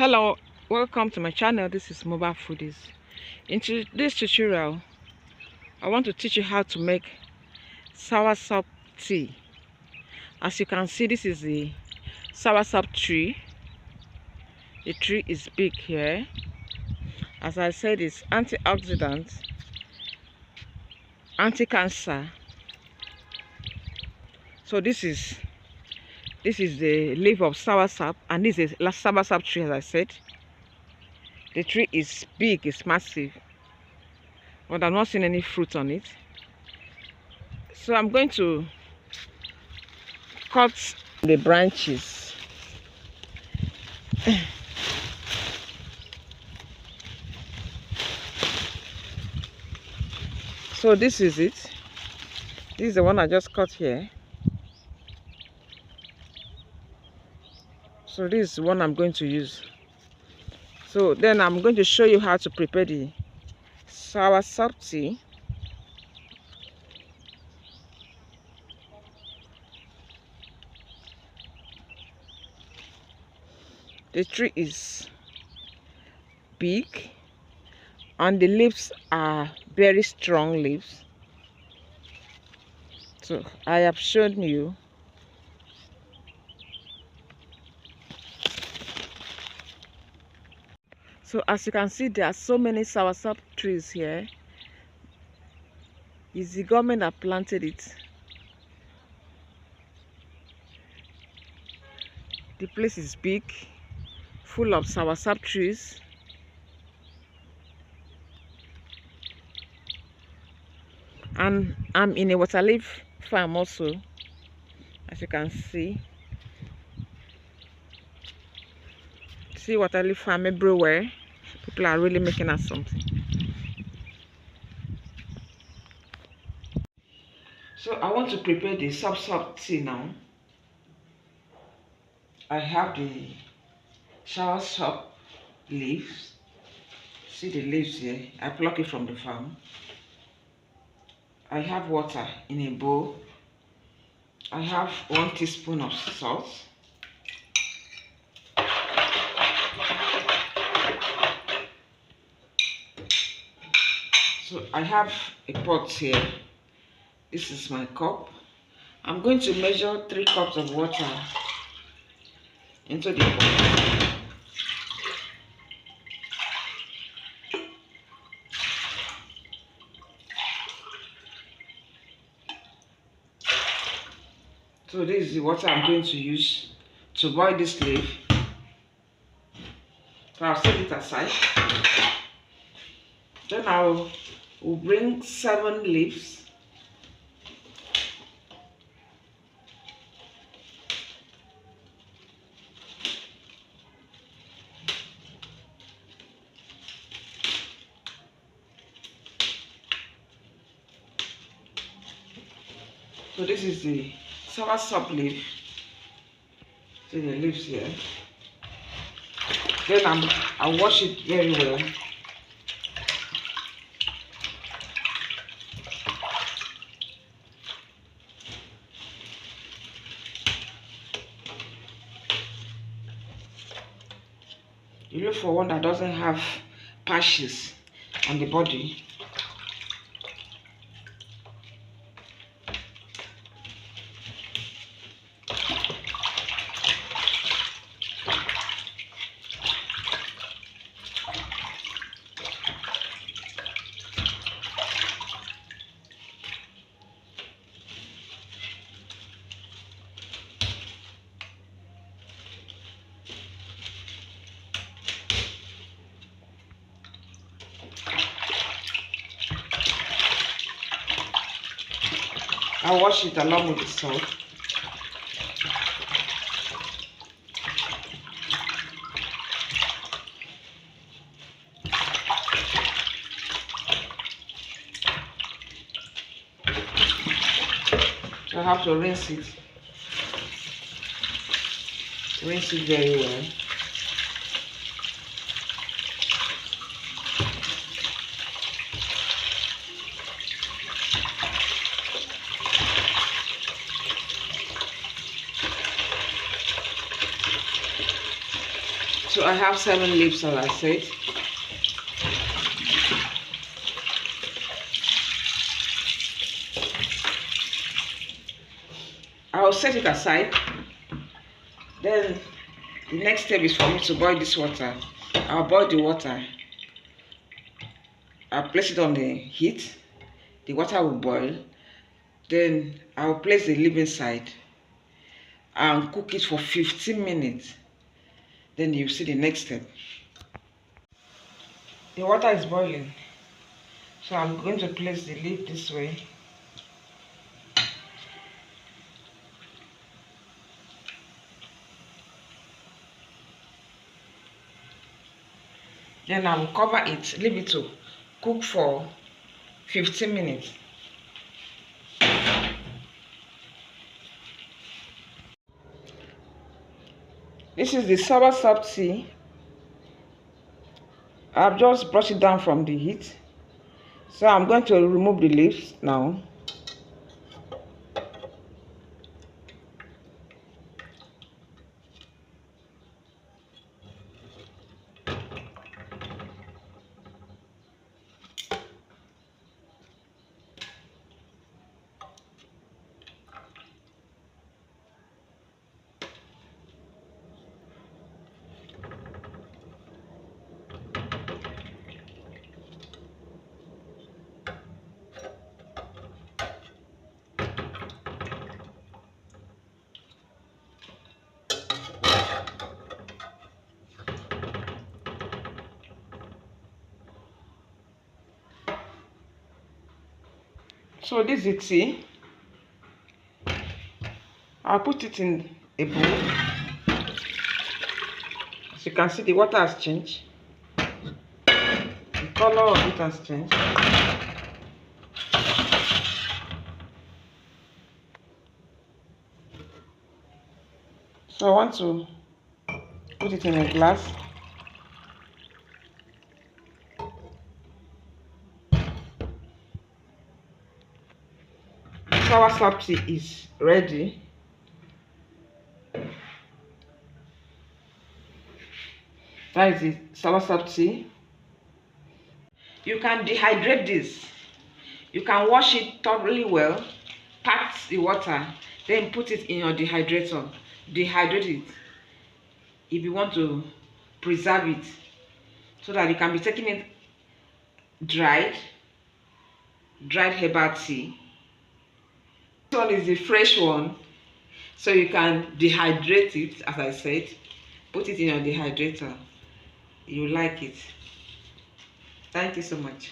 Hello, welcome to my channel. This is Mova Foodies. In this tutorial, I want to teach you how to make soursop tea. As you can see, this is the soursop tree. The tree is big here. As I said, it's antioxidants, anti-cancer. So this is the leaf of soursop, and this is a soursop tree. As I said, the tree is big, it's massive, but I'm not seeing any fruit on it. So I'm going to cut the branches. So this is it. This is the one I just cut here. So this is the one I'm going to use. So then I'm going to show you how to prepare the soursop tea. The tree is big and the leaves are very strong leaves. So I have shown you. So as you can see, there are so many soursop trees here. It's the government that planted it. The place is big, full of soursop trees. And I'm in a water leaf farm also, as you can see. See water leaf farm everywhere. People are really making us something. So I want to prepare the soursop tea now. I have the soursop leaves. See the leaves here. I pluck it from the farm. I have water in a bowl. I have 1 teaspoon of salt. So I have a pot here. This is my cup. I'm going to measure 3 cups of water into the pot. So this is the water I'm going to use to boil this leaf. So I'll set it aside. Then I'll bring 7 leaves. So this is the soursop leaf. See the leaves here. Then I'll wash it very well. You look for one that doesn't have patches on the body. I wash it along with the salt. So I have to rinse it. Rinse it very well. So So I have 7 leaves, as I said. I'll set it aside. Then the next step is for me to boil this water. I'll boil the water. I'll place it on the heat. The water will boil. Then I'll place the leaf inside and cook it for 15 minutes. Then you see the next step. The water is boiling. So I'm going to place the leaf this way. Then I will cover it, leave it to cook for 15 minutes. This is the soursop tea. I've just brought it down from the heat. So I'm going to remove the leaves now. So this is the tea. I'll put it in a bowl. As you can see, the water has changed. The color of it has changed. So I want to put it in a glass. Soursop tea is ready. That is the soursop tea. You can dehydrate this. You can wash it thoroughly well, pack the water, then put it in your dehydrator. Dehydrate it if you want to preserve it, so that you can be taking it dried herbal tea. This one is the fresh one, so you can dehydrate it, as I said. Put it in your dehydrator. You like it. Thank you so much.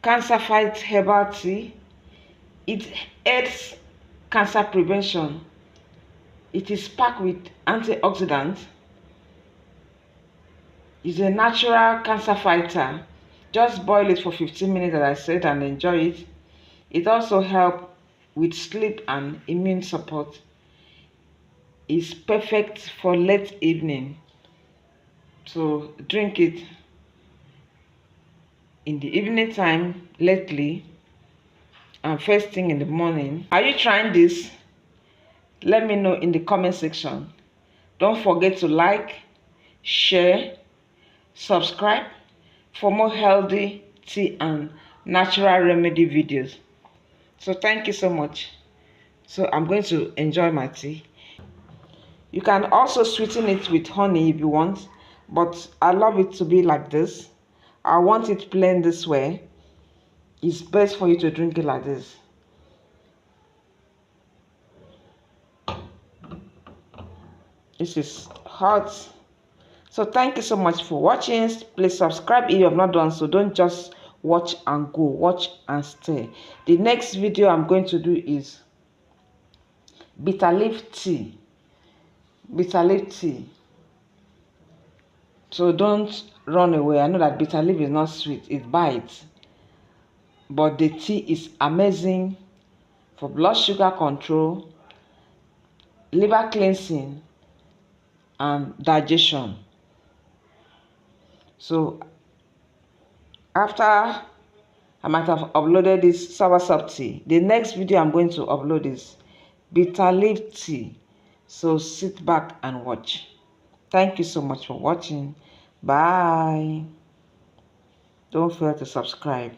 Cancer fight herbal tea. It aids cancer prevention. It is packed with antioxidants. It's a natural cancer fighter. Just boil it for 15 minutes, as I said, and enjoy it. It also helps with sleep and immune support. It's perfect for late evening. So drink it in the evening time, lately, and first thing in the morning. Are you trying this? Let me know in the comment section. Don't forget to like, share, subscribe for more healthy tea and natural remedy videos. So thank you so much. So I'm going to enjoy my tea. You can also sweeten it with honey if you want, but I love it to be like this. I want it plain this way. It's best for you to drink it like this. This is hot. So thank you so much for watching. Please subscribe if you have not done so. Don't just watch and go. Watch and stay. The next video I'm going to do is bitter leaf tea. Bitter leaf tea. So don't run away. I know that bitter leaf is not sweet. It bites. But the tea is amazing for blood sugar control, liver cleansing, and digestion. So after I might have uploaded this soursop tea, the next video I'm going to upload is bitter leaf tea. So sit back and watch. Thank you so much for watching. Bye. Don't forget to subscribe.